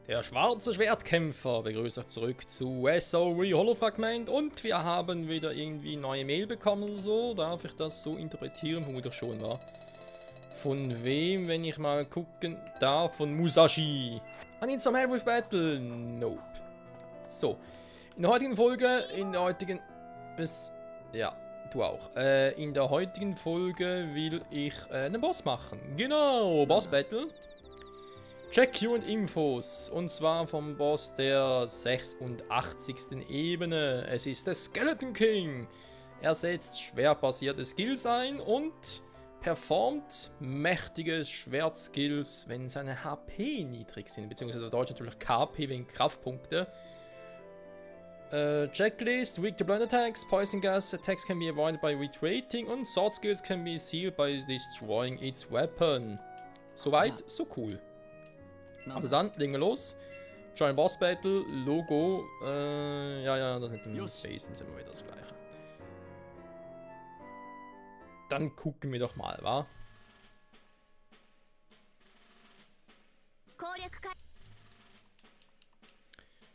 Der schwarze Schwertkämpfer begrüßt euch zurück zu SOE Holofragment und wir haben wieder irgendwie neue Mail bekommen oder so. Darf ich das so interpretieren? Vermutlich schon, wa? Von wem, wenn ich mal gucken darf? Von Musashi. I need some help with battle. Nope. So. In der heutigen Folge, ja, du auch. In der heutigen Folge will ich einen Boss machen. Genau, Boss Battle. Check Q und Infos. Und zwar vom Boss der 86. Ebene. Es ist der Skeleton King. Er setzt schwertbasierte Skills ein und performt mächtige Schwertskills, wenn seine HP niedrig sind. Beziehungsweise auf Deutsch natürlich KP wegen Kraftpunkte. Checklist, weak to blind attacks, poison gas attacks can be avoided by retreating und sword skills can be sealed by destroying its weapon. Soweit, so cool. Also dann, legen wir los. Join Boss Battle, Logo, ja, das mit dem Spacen sind wir wieder das gleiche. Dann gucken wir doch mal, wa?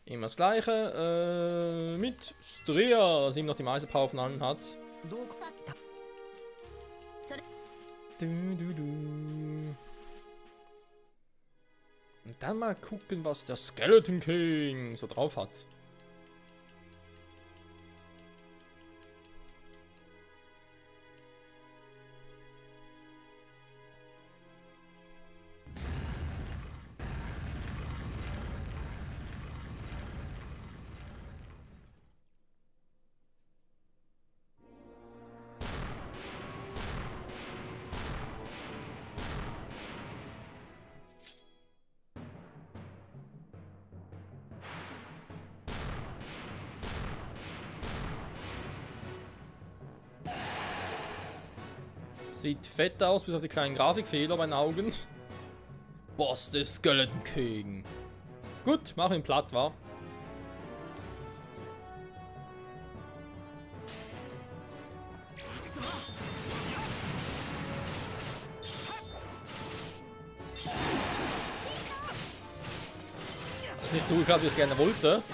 Immer das gleiche, mit Stria, dass ihm noch die meiste Power von allen hat. Und dann mal gucken, was der Skeleton King so drauf hat. Sieht fett aus, bis auf die kleinen Grafikfehler bei den Augen. Boss des Skeleton King. Gut, mach ihn platt, wa? Ist nicht so geklappt, wie ich gerne wollte.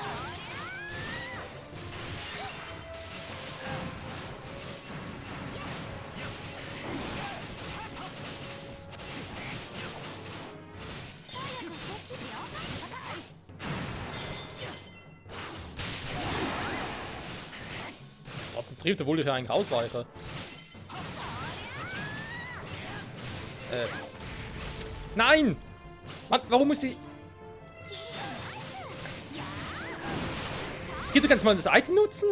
Trotzdem trifft, obwohl ich ja eigentlich ausweiche. Nein! Mann, warum muss die... Geht, du kannst mal das Item nutzen?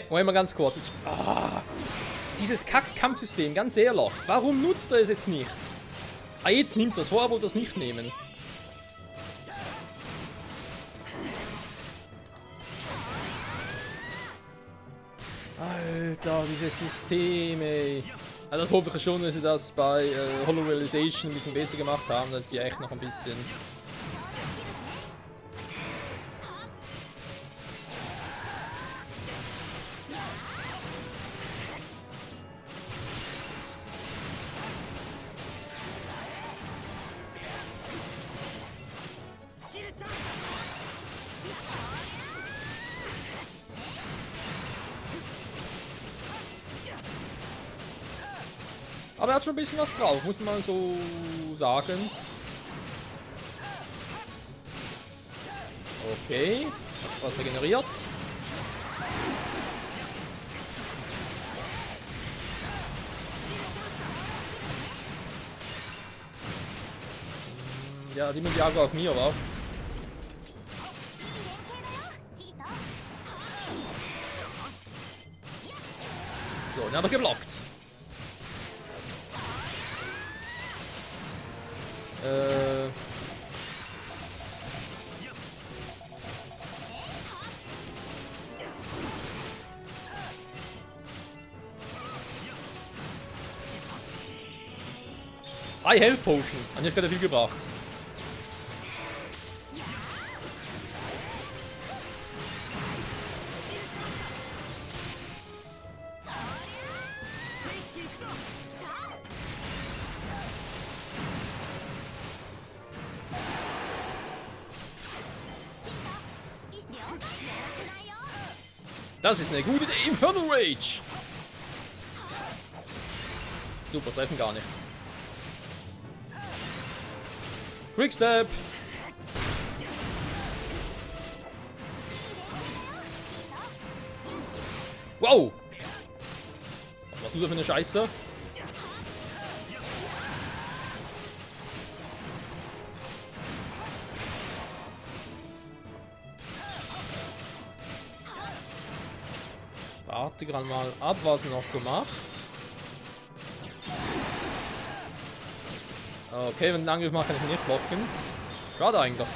Moment mal ganz kurz. Jetzt, dieses Kack-Kampfsystem, ganz ehrlich. Warum nutzt er es jetzt nicht? Jetzt nimmt er es. Vorher wollte er es nicht nehmen. Alter, dieses System, ey. Also das hoffe ich schon, dass sie das bei Hollow Realization ein bisschen besser gemacht haben, dass sie echt noch ein bisschen... Aber er hat schon ein bisschen was drauf, muss man so sagen. Okay, hat was regeneriert. Ja, die mit Jago auf mir, war. So, den hat er geblockt. High Health Potion. Hat nicht gerade viel gebracht. Das ist eine gute Idee. Infernal Rage. Super, treffen gar nicht. Quickstep. Wow. Was ist denn da für eine Scheiße? Warte gerade mal ab, was er noch so macht. Okay, wenn ich einen Angriff mache, kann ich nicht blocken. Schade eigentlich.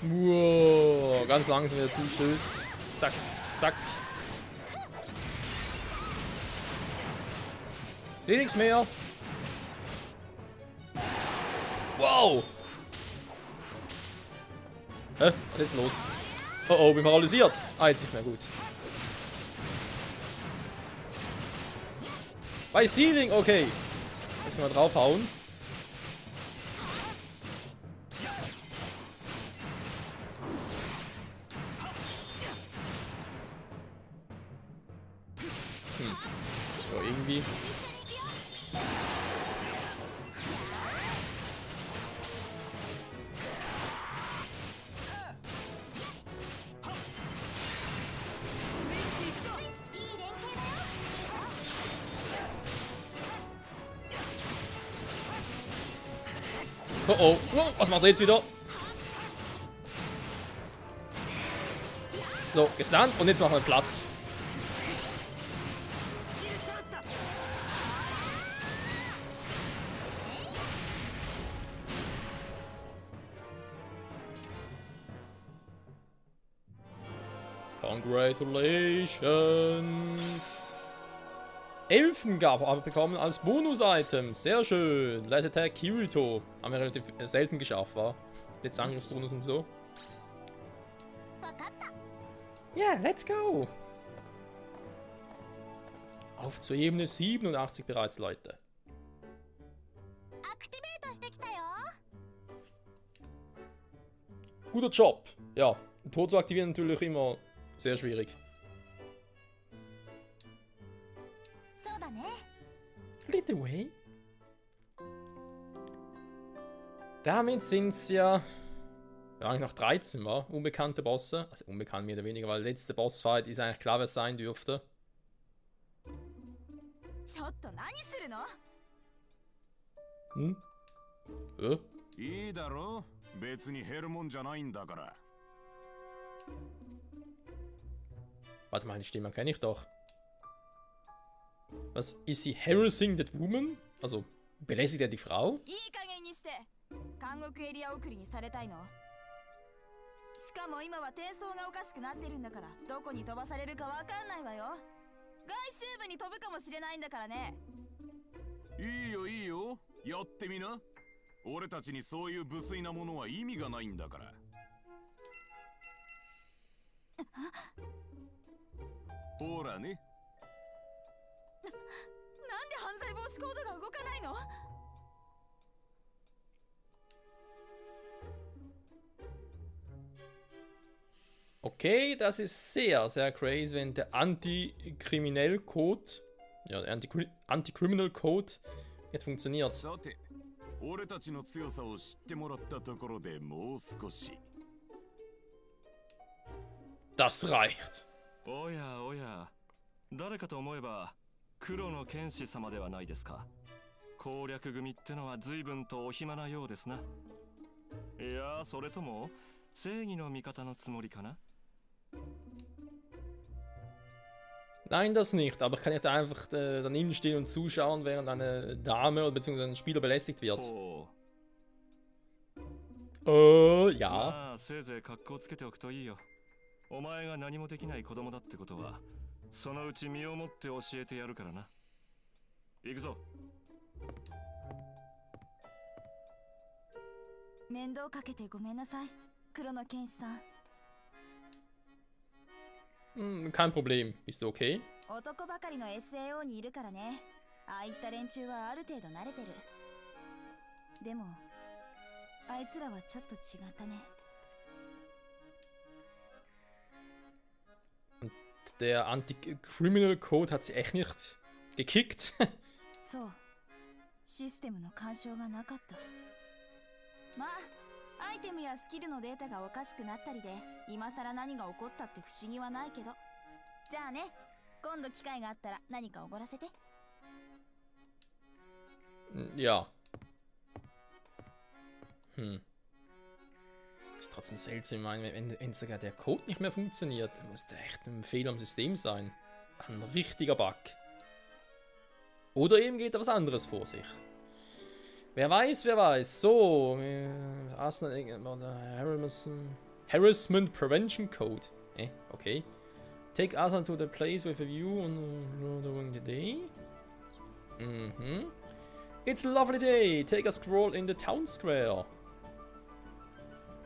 Wow, ganz langsam wieder zustößt. Zack, zack. Nichts mehr. Wow. Hä? Was ist los? Oh oh, bin paralysiert. Ah, jetzt nicht mehr gut. Bei Sealing, okay. Jetzt können wir draufhauen. So, irgendwie. Oh oh, oh, was macht er jetzt wieder? So, gestunt und jetzt machen wir platt. Congratulations! Elfengabe haben wir bekommen als Bonus-Item. Sehr schön. Light Attack Kirito. Haben wir relativ selten geschafft, war. Jetzt Angriffsbonus und so. Ja, yeah, let's go! Auf zur Ebene 87 bereits, Leute. Guter Job. Ja, Tod zu aktivieren natürlich immer sehr schwierig. Lead the way. Damit sind es ja eigentlich noch 13, war unbekannte Bosse. Also unbekannt mehr oder weniger, weil der letzte Bossfight ist eigentlich klar, wer es sein dürfte. Hm? Warte mal, die Stimme kenne ich doch. Was? Ist sie harassing that woman? Also, belästigt er die Frau? Okay, das ist sehr, sehr crazy, wenn der Anti-Kriminell-Code, ja, der Anti-Criminal-Code nicht funktioniert. Das reicht. おやおや、誰かと思えば黒の剣士様ではないですか。攻略組ってのは随分とお暇なようですな。いや、それとも正義の味方のつもりかな。Nein, das nicht, aber ich kann nicht einfach daneben stehen und zuschauen, während eine Dame oder beziehungsweise ein Spieler belästigt wird. Ja. せいぜい格好つけておくといいよ。お前が何もできない子供だってことは、そのうち身をもって教えてやるからな。行くぞ。面倒かけてごめんなさい、黒の剣士さん。Kein Problem. Bist du okay? 男ばかりの SAO にいるからね。ああいった連中はある程度慣れてる。でもあいつらはちょっと違ったね。 Der Anti-Criminal Code hat sie echt nicht gekickt. そう、システムの干渉がなかった。まあアイテムやスキルのデータがおかしくなったりで今さら何が起こったって不思議はないけど。じゃあね、今度機会があったら何かおごらせて。 Ja. Ist trotzdem seltsam, ich meine, wenn sogar der Code nicht mehr funktioniert, dann muss der echt ein Fehler am System sein. Ein richtiger Bug. Oder eben geht da was anderes vor sich. Wer weiß, wer weiß. So, Harassment Prevention Code. Okay. Take Aslan to the place with a view on during the day. It's a lovely day. Take a stroll in the town square.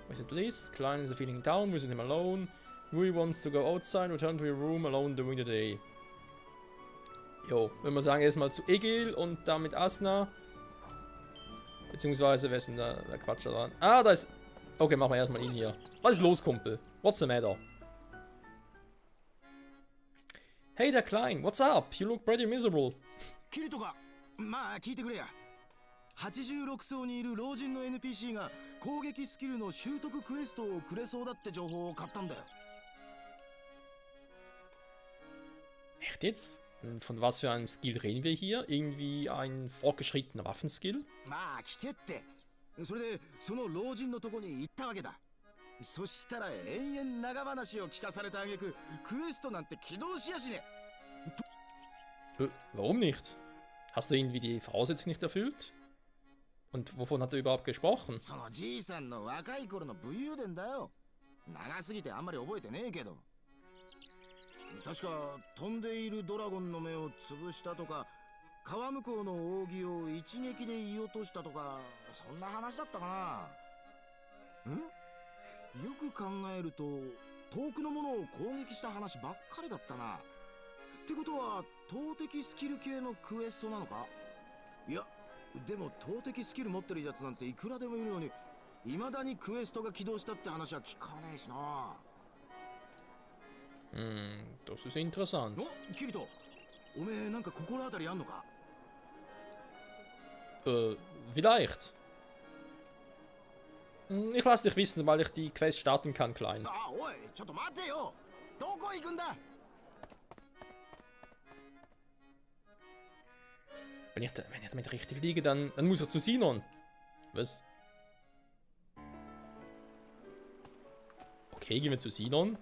Visit List. Klein is feeling down. Visit him alone. Rui wants to go outside. Return to your room alone during the day. Jo, wenn wir sagen, erstmal zu Egil und damit Asna. Beziehungsweise, wer ist denn da? Der Quatsch da dran? Ah, da ist. Okay, machen wir erstmal ihn hier. Was ist los, Kumpel? What's the matter? Hey, der Klein, what's up? You look pretty miserable. キリトか、まあ聞いてくれや。86層にいる老人の NPC が攻撃スキルの習得クエストをくれそうだって情報を買ったんだよ。Echt jetzt? Von was für einem Skill reden wir hier? Irgendwie ein fortgeschrittener Waffenskill? まあ聞けって。それでその老人のとこに行ったわけだ。そしたら延々長話を聞かされた挙句クエストなんて起動しやしね。Warum nicht? Hast du irgendwie die Voraussetzungen nicht erfüllt? Und wovon hat er überhaupt gesprochen? そのじいさんの若い頃の武勇伝だよ。長すぎてあんまり覚えてねえけど。確か飛んでいるドラゴンの目を潰したとか、川向こうの扇を一撃で射落としたとか、そんな話だったかな。よく考えると遠くのものを攻撃した話ばっかりだったな。ってことは投擲スキル系のクエストなのか。いやでも投擲スキル持ってるやつなんていくらでもいるのに、未だにクエストが起動したって話は聞かねえしな。Das ist interessant. お、キリト、おめえなんか心当たりあんのか。Vielleicht. Ich lasse dich wissen, weil ich die Quest starten kann, Klein. あ、おい、ちょっと待てよ。どこ行くんだ。Wenn ich damit richtig liege, dann muss er zu Sinon. Was? Okay, gehen wir zu Sinon.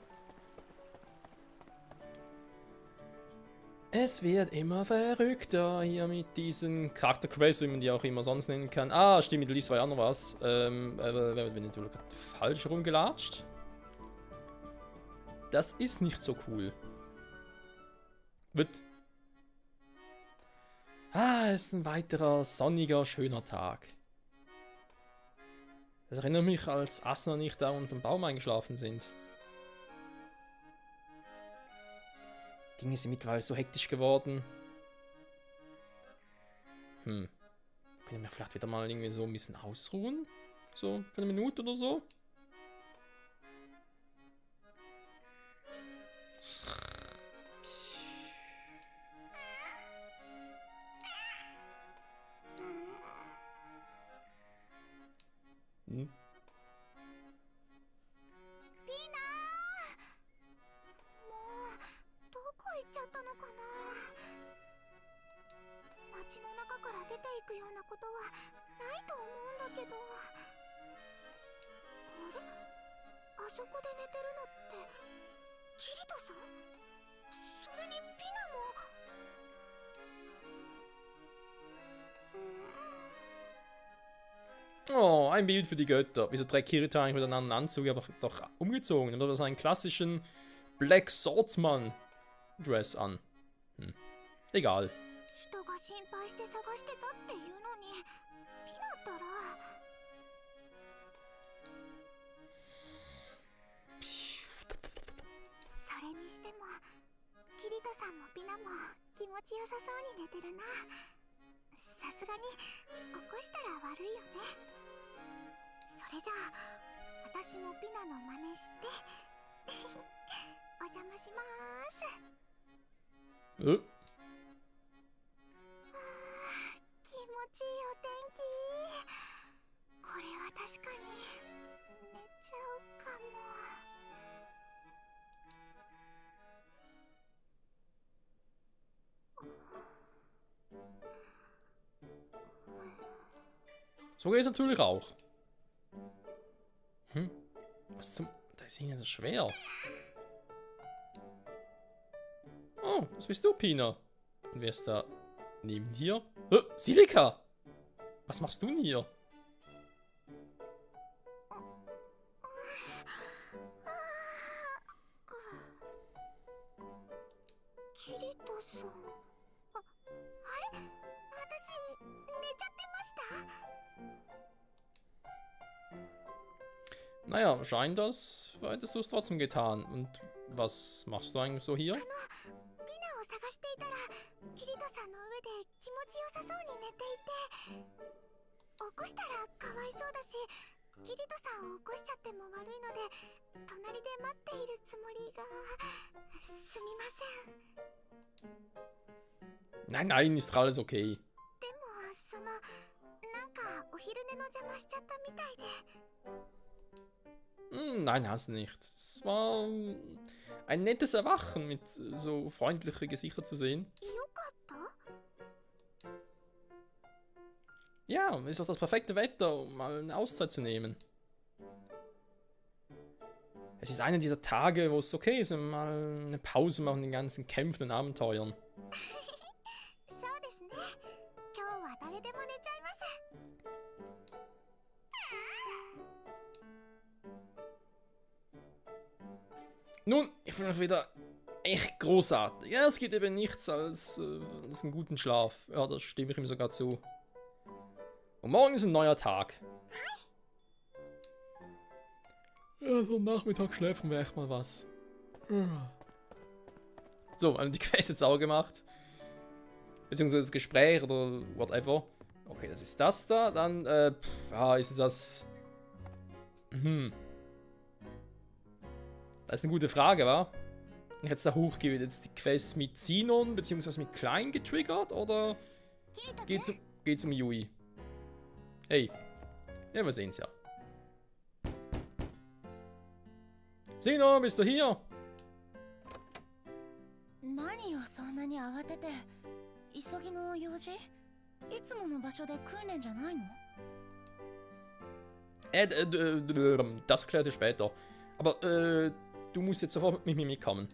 Es wird immer verrückter hier mit diesen Charakterquests, wie man die auch immer sonst nennen kann. Ah, stimmt, mit Lies war ja noch was. Wenn ich gerade falsch rumgelatscht. Das ist nicht so cool. Wird. Ah, es ist ein weiterer sonniger, schöner Tag. Das erinnert mich, als Asna und ich da unter dem Baum eingeschlafen sind. Dinge sind mittlerweile so hektisch geworden. Können wir vielleicht wieder mal irgendwie so ein bisschen ausruhen? So für eine Minute oder so? Hm? 行っちゃったのかな。街の中から出ていくようなことはないと思うんだけど。あれ、あそこで寝てるのってキリトさん？それにピナも。Oh, ein Bild für die Götter. Wieso trägt Kirito eigentlich mit einem anderen Anzug, aber doch umgezogen? Oder so einen klassischen Black Swordsman Dress an. Egal. 人が心配して探してたっていうのに、ピナったら。それにしてもらも気持ちよさそうに寝てるな。さすがに起こしたら悪いよね。それじゃあ私もピナの真似してお邪魔しまーす。気持ちいいお天気。これは確かに寝ちゃうかも。So geht es natürlich auch. Was zum... Da ist ihnen so schwer. Oh, was bist du, Pina? Und wer ist da neben dir? Silika! Was machst du denn hier? キリトさん。あれ、私寝ちゃってました。 Naja, scheinbar hättest du es trotzdem getan. Und was machst du eigentlich so hier? ピナを探していたらキリトさんの上で気持ちよさそうに寝ていて、起こしたらかわいそうだし、キリトさんを起こしちゃっても悪いので隣で待っているつもりが。すみません。 Nein, nein, ist alles okay. でもなんかお昼寝の邪魔しちゃったみたいで。 Nein, hast du nicht. Es war ein nettes Erwachen mit so freundlichen Gesichtern zu sehen. よかった？ Ja, ist doch das perfekte Wetter, um mal eine Auszeit zu nehmen. Es ist einer dieser Tage, wo es okay ist, wenn wir mal eine Pause machen den ganzen Kämpfen und Abenteuern. そうですね。今日は誰でも寝ちゃいます。 Nun, ich finde euch wieder echt großartig. Ja, es gibt eben nichts als einen guten Schlaf. Ja, da stimme ich ihm sogar zu. Und morgen ist ein neuer Tag. Ja, so am Nachmittag schläfen wir echt mal was. So, die Quest jetzt auch gemacht. Beziehungsweise das Gespräch oder whatever. Okay, das ist das da. Dann, ja, ist das... Das ist eine gute Frage, wa? Ich hätte es da hochgewählt. Jetzt die Quest mit Sinon bzw. mit Klein getriggert oder geht's um Yui? Hey. Ja, wir sehen's ja. Sinon, bist du hier? 何よそんなに慌てて。急ぎの用事？いつもの場所で訓練じゃないの？ Das erklärt ihr später. Aber, du musst jetzt sofort mit mir mitkommen.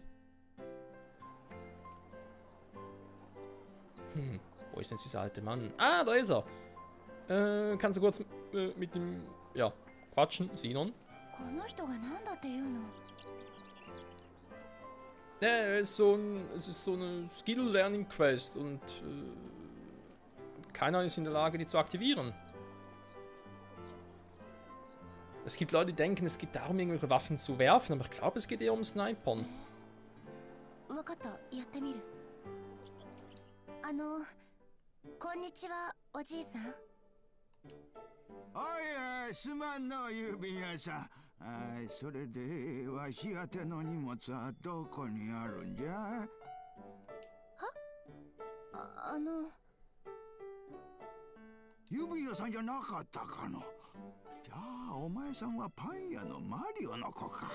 Wo ist denn dieser alte Mann? Ah, da ist er. Kannst du kurz mit dem, ja, quatschen, Sinon? この人が何だっていうの？ Es ist so eine Skill-Learning-Quest und keiner ist in der Lage, die zu aktivieren. Es gibt Leute, die denken, es geht darum, irgendwelche Waffen zu werfen, aber ich glaube, es geht eher um Snipern. わかった、やってみる。こんにちは、おじいさん。おい、すまんの、郵便屋さん。それで、わし宛ての荷物はどこにあるんじゃ？は？郵便屋さんじゃなかったかの。じゃあ、お前さんはパン屋のマリオの子か。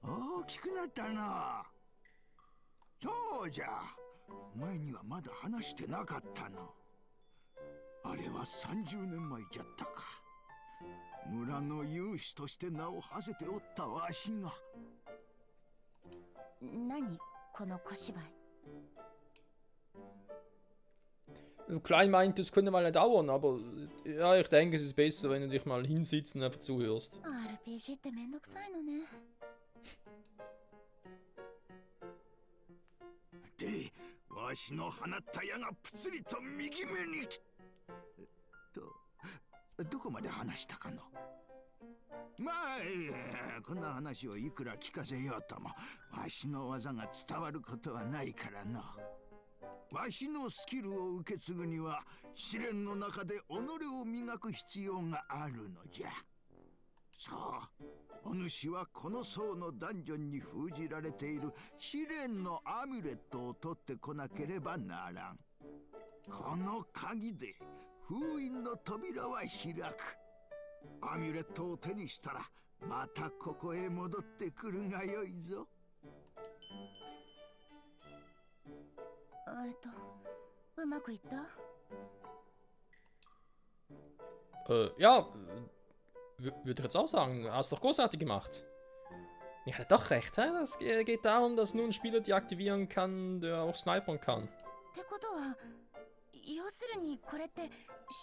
大きくなったな。そうじゃ。お前にはまだ話してなかったの。あれは30年前じゃったか。村の有志として名を馳せておったわしが。何この小芝居。 Klein meint, das könnte mal nicht dauern, aber ja, ich denke, es ist besser, wenn du dich mal hinsitzt und einfach zuhörst. RPG ってめんどくさいのね。で、わしの放った矢がぷつりと右目に。どこまで話したかの？まあ、こんな話をいくら聞かせようとも、わしの技が伝わることはないからの。わしのスキルを受け継ぐには試練の中で己を磨く必要があるのじゃ。そう、お主はこの層のダンジョンに封じられている試練のアミュレットを取ってこなければならん。この鍵で封印の扉は開く。アミュレットを手にしたらまたここへ戻ってくるがよいぞ。うまくいった？ Ja, würde ich jetzt auch sagen. Hast du doch großartig gemacht. Ich hatte doch recht, hä? Das geht darum, dass nur ein Spieler deaktivieren kann, der auch snipern kann. ってことは、要するにこれって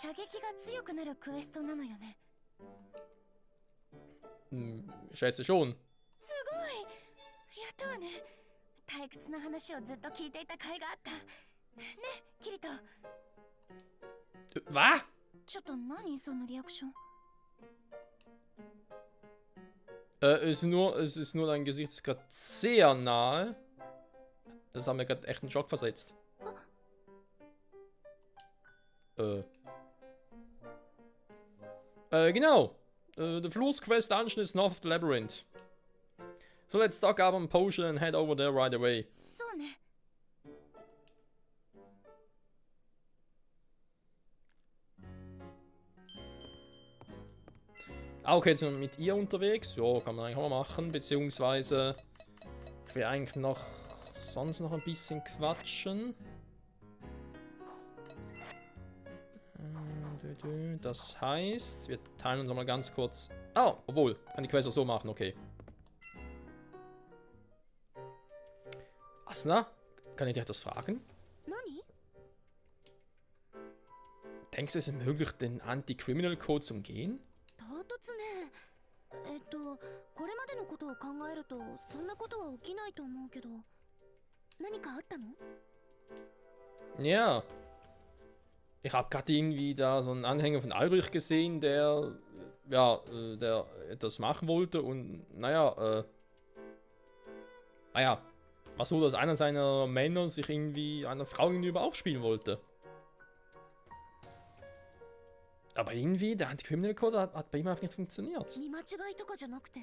射撃が強くなるクエストなのよね。Ich schätze schon. すごい！やったわね。退屈な話をずっと聞いていた甲斐があった。ね、キリト。Was? ちょっと何そのリアクション。Es ist nur dein Gesicht ist gerade sehr nahe. Das hat mir gerade echt einen Schock versetzt. Genau. The Flu's quest dungeon is north of the labyrinth. So let's stock up on potion and head over there right away. そうね。Ah, okay, jetzt sind wir mit ihr unterwegs. Ja, kann man eigentlich auch mal machen. Beziehungsweise, ich will eigentlich noch sonst noch ein bisschen quatschen. Das heißt, wir teilen uns nochmal ganz kurz. Oh, obwohl, kann die Quest auch so machen, okay. Asna, kann ich dich etwas fragen? 何？ Denkst du, es ist möglich, den Anti-Criminal-Code zu umgehen? 唐突ね。これまでのことを考えるとそんなことは起きないと思うけど、何かあったの？ Ja. Ich habe gerade irgendwie da so einen Anhänger von Albrecht gesehen, der etwas machen wollte und naja, war so, dass einer seiner Männer sich irgendwie einer Frau gegenüber aufspielen wollte. Aber irgendwie, der Anti-Criminal Code hat bei ihm einfach nicht funktioniert. 見間違いとかじゃなくて？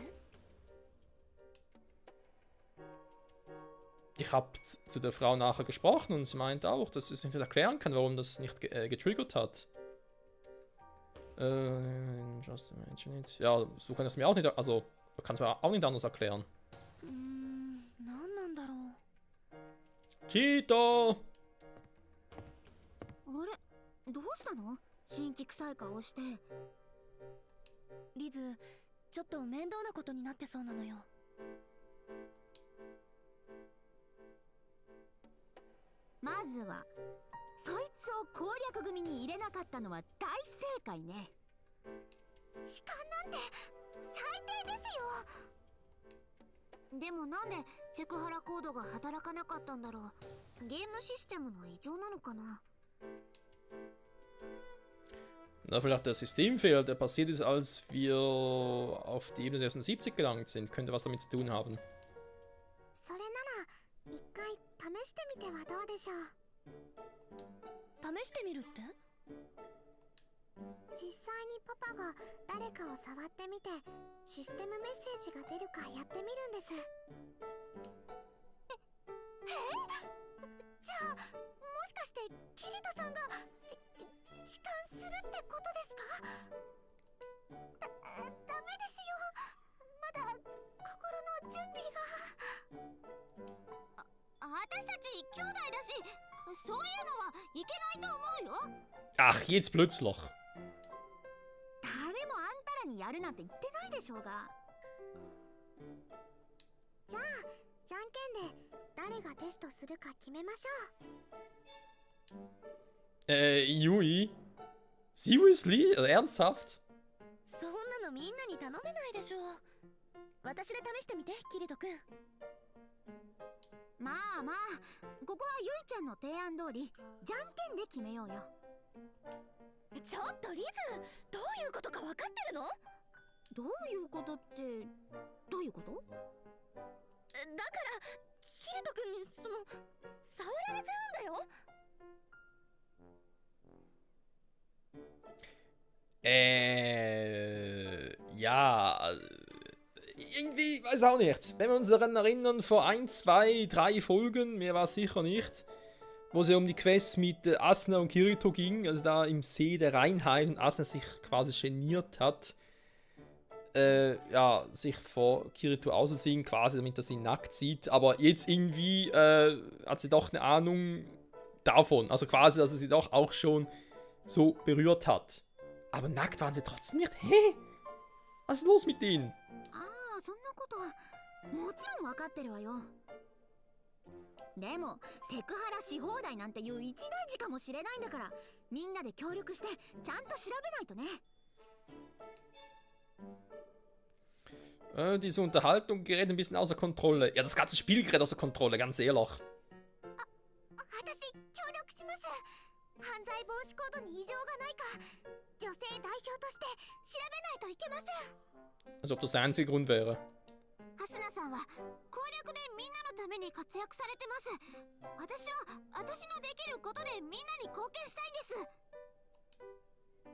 Ich habe zu der Frau nachher gesprochen und sie meint auch, dass sie sich nicht erklären kann, warum das nicht getriggert hat. Just imagine it. Ja, so kann es mir auch nicht, also kann es mir auch nicht anders erklären. 何なんだろう。 Cheeto! あれ、どうしたの？新規臭い顔して。リズ、ちょっと面倒なことになってそうなのよ。まずはそいつを攻略組に入れなかったのは大正解ね。痴漢なんて最低ですよ。でもなんでセクハラコードが働かなかったんだろう。ゲームシステムの異常なのかな。 Na, vielleicht der Systemfehler, der passiert ist, als wir auf die Ebene 76 gelangt sind. Könnte was damit zu tun haben. それなら一回試してみてはどうでしょう。試してみるって？実際にパパが誰かを触ってみてシステムメッセージが出るかやってみるんです。じゃあもしかしてキリトさんが痴漢するってことですか？ダメですよ。まだ心の準備が。私たち兄弟だし、そういうのはいけないと思うよ。 Ach, jetzt plötzlich. 誰もあんたらにやるなんて言ってないでしょうが。じゃあじゃんけんで誰がテストするか決めましょう。Yui? Seriously? Ernsthaft? そんなのみんなに頼めないでしょう。私で試してみて、キリトくん。まあまあ、ここはユイちゃんの提案通りじゃんけんで決めようよ。ちょっとリズ、どういうことか分かってるの？どういうことってどういうこと？だからキリトくんに触られちゃうんだよ。Ja. Irgendwie, weiß auch nicht. Wenn wir uns daran erinnern, vor 1, 2, 3 Folgen, mir war es sicher nicht, wo es ja um die Quest mit Asuna und Kirito ging, also da im See der Reinheit und Asuna sich quasi geniert hat, ja, sich vor Kirito auszuziehen, quasi, damit er sie nackt sieht. Aber jetzt irgendwie hat sie doch eine Ahnung davon. Also quasi, dass er sie doch auch schon so berührt hat. Aber nackt waren sie trotzdem nicht. Hä? Was ist los mit denen? ああ、そんなことはもちろん分かってるわよ。でもセクハラし放題なんていう一大事かもしれないんだから、みんなで協力してちゃんと調べないとね。 Diese Unterhaltung gerät ein bisschen außer Kontrolle. Ja, das ganze Spiel gerät außer Kontrolle, ganz ehrlich. 私協力します。犯罪防止コードに異常がないか女性代表として調べないといけません。 Als ob das der einzige Grund wäre. ハスナさんは攻略でみんなのために活躍されてます。私は私のできることでみんなに貢献したいんで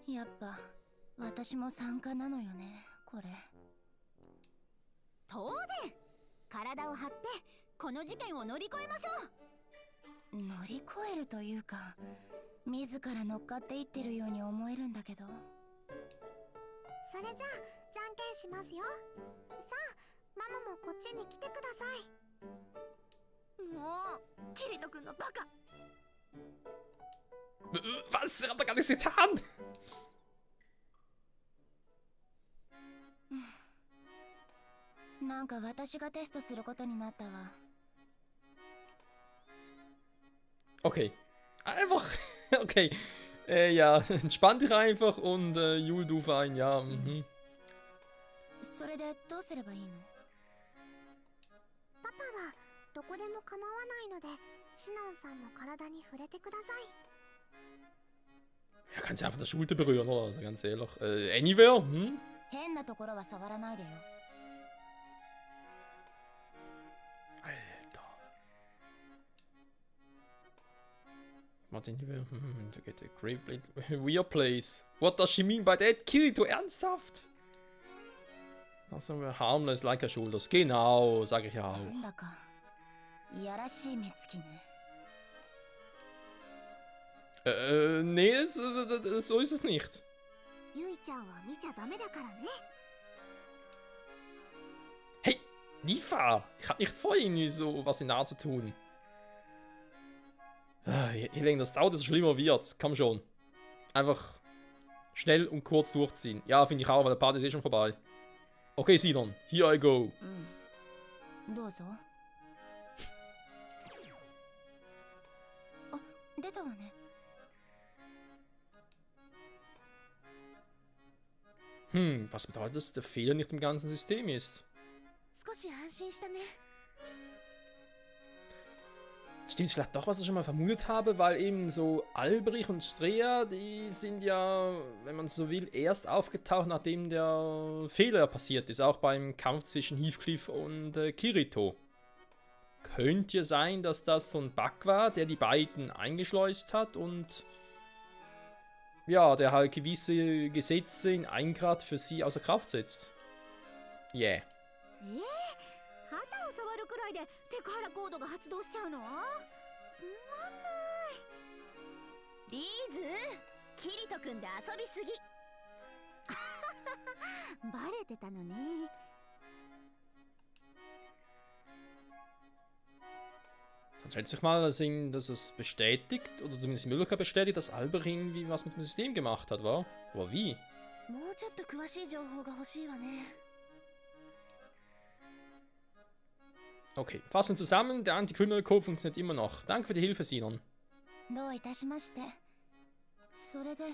す。やっぱ私も参加なのよね、これ。当然体を張ってこの事件を乗り越えましょう。乗り越えるというか、自ら乗っかっていってるように思えるんだけど。それじゃあじゃんけんしますよ。さあママもこっちに来てください。もうキリト君のバカ。 Was? Ich hab doch gar nichts getan! なんか私がテストすることになったわ。 Okay. Einfach. Okay. Ja, entspann dich einfach und Jul, du fein, ja. Mhm. それでどうすればいいの？パパはどこでも構わないのでシノンさんの体に触れてください。 Ja, kannst du einfach der Schulter berühren, oder? Also ganz ehrlich. Anywhere? Hm? 変なところは触らないでよ。 Alter. What anywhere? To get a great weird place. What does she mean by that? Kirito, ernsthaft? Also harmless like a shoulders. Genau, sag ich ja な auch. んだかいやらしい目つきね。 Nee, so ist es nicht. ゆいちゃんは見ちゃダメだからね。 Hey, Nifa! Ich hab nicht vor, irgendwie so was in nahe zu tun. Je länger das dauert, desto schlimmer wird's. Komm schon. Einfach schnell und kurz durchziehen. Ja, finde ich auch, weil der Part ist eh schon vorbei. Okay, Sinon, here I go. うん。どうぞ。あ、出たわね。 Was bedeutet das, dass der Fehler nicht im ganzen System ist? 少し安心したね。 Stimmt vielleicht doch, was ich schon mal vermutet habe, weil eben so Alberich und Strea, die sind ja, wenn man so will, erst aufgetaucht, nachdem der Fehler passiert ist, auch beim Kampf zwischen Heathcliff und Kirito. Könnte ja sein, dass das so ein Bug war, der die beiden eingeschleust hat und ja, der halt gewisse Gesetze in Eingrad für sie außer Kraft setzt. Yeah. 肩を触るくらいでセクハラコードが発動しちゃうの？つまんない。リーズ、キリト君で遊びすぎ。バレてたのね。 Dann schätze ich mal, dass es bestätigt, oder zumindest die Möglichkeit bestätigt, dass Albert irgendwie was mit dem System gemacht hat, war? Aber wie? もうちょっと詳しい情報が欲しいわね。 Okay, fassen wir zusammen, der Anti-Criminal-Code funktioniert immer noch. Danke für die Hilfe, Sinon. どういたしまして。それで、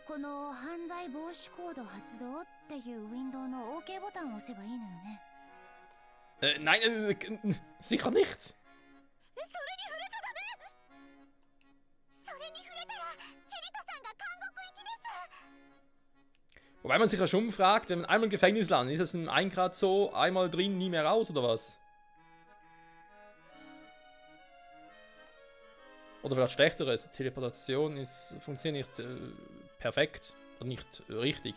この犯罪防止コード発動っていうウィンドウの OK ボタンを押せばいいのよね。Nein, sicher nicht. それに触れちゃダメ。それに触れたらキリトさんが監獄行きです。 Wobei man sich ja schon fragt, wenn man einmal im Gefängnis landet, ist es im 1 Grad so, einmal drin, nie mehr raus, oder was? Oder vielleicht schlechteres, Teleportation funktioniert nicht perfekt. Oder nicht richtig.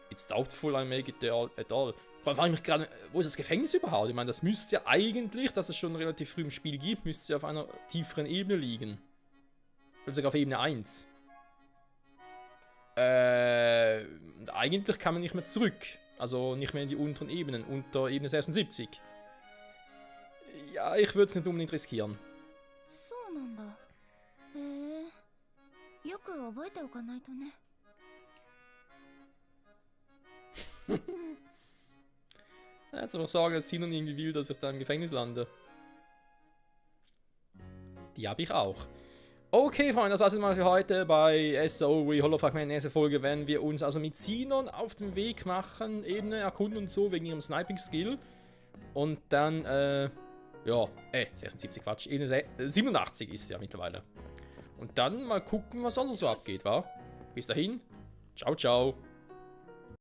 It's doubtful I make it at all. Ich frage mich gerade, wo ist das Gefängnis überhaupt? Ich meine, das müsste ja eigentlich, dass es schon relativ früh im Spiel gibt, müsste ja auf einer tieferen Ebene liegen. Vielleicht sogar auf Ebene 1. Und eigentlich kann man nicht mehr zurück. Also nicht mehr in die unteren Ebenen, unter Ebene 76. Ja, ich würde es nicht unbedingt riskieren. そうなんだ。へえ。よく覚えておかないとね。 Jetzt einfach sagen, dass Sinon irgendwie will, dass ich da im Gefängnis lande. Die habe ich auch. Okay, Freunde, das war's mal für heute bei SO Holofragment. Nächste Folge werden wir uns also mit Sinon auf den Weg machen, Ebene erkunden und so, wegen ihrem Sniping-Skill. Und dann, ja, 76, Quatsch, Ebene 87 ist es ja mittlerweile. Und dann mal gucken, was sonst so abgeht, wa? Bis dahin, ciao, ciao.